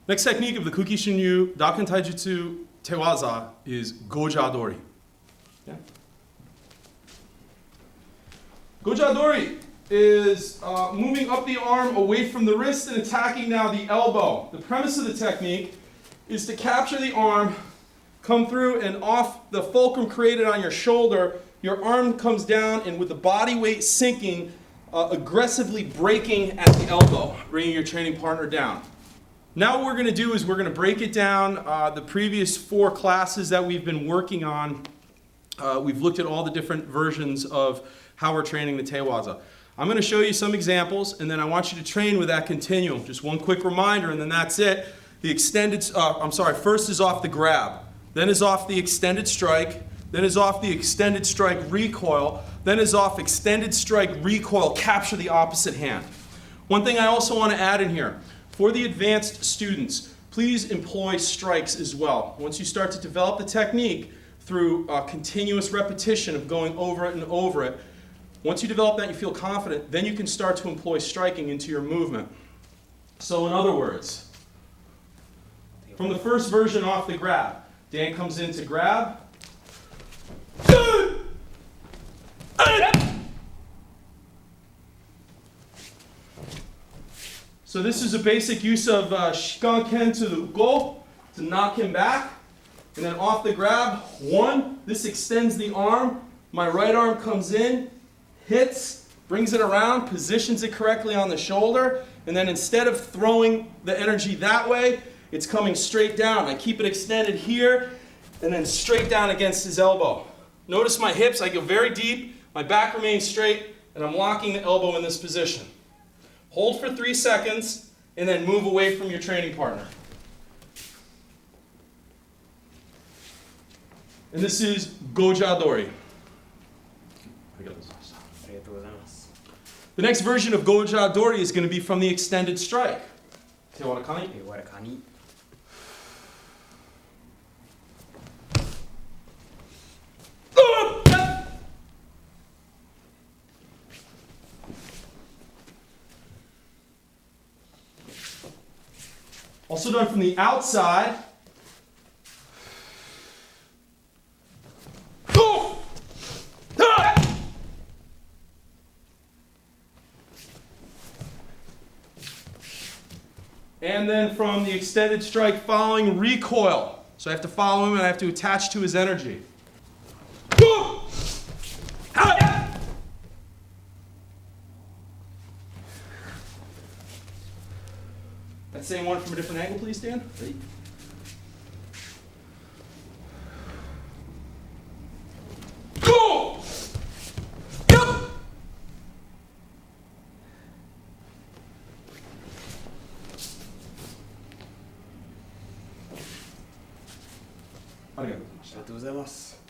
Next technique of the Kukishin Ryu Daken Taijutsu Te Waza is Goja Dori. Yeah. Goja Dori is moving up the arm away from the wrist and attacking now the elbow. The premise of the technique is to capture the arm, come through and off the fulcrum created on your shoulder, your arm comes down and with the body weight sinking, aggressively breaking at the elbow, bringing your training partner down. Now what we're going to do is we're going to break it down. The previous 4 classes that we've been working on, we've looked at all the different versions of how we're training the Te Waza. I'm going to show you some examples, and then I want you to train with that continuum. Just one quick reminder, and then that's it. The extended, first is off the grab, then is off the extended strike, then is off the extended strike recoil, then is off extended strike recoil, capture the opposite hand. One thing I also want to add in here, for the advanced students, please employ strikes as well. Once you start to develop the technique through continuous repetition of going over it and over it, once you develop that and you feel confident, then you can start to employ striking into your movement. So in other words, from the first version off the grab, Dan comes in to grab. So this is a basic use of shikanken to the uko to knock him back. And then off the grab, 1, this extends the arm. My right arm comes in, hits, brings it around, positions it correctly on the shoulder, and then instead of throwing the energy that way, it's coming straight down. I keep it extended here, and then straight down against his elbow. Notice my hips, I go very deep, my back remains straight, and I'm locking the elbow in this position. Hold for 3 seconds, and then move away from your training partner. And this is Goja Dori. The next version of Goja Dori is going to be from the extended strike. Te warakani. Also done from the outside. And then from the extended strike following recoil. So I have to follow him and I have to attach to his energy. That same one from a different angle, please, Dan. Ready? Go! Yep! Arigatou gozaimasu.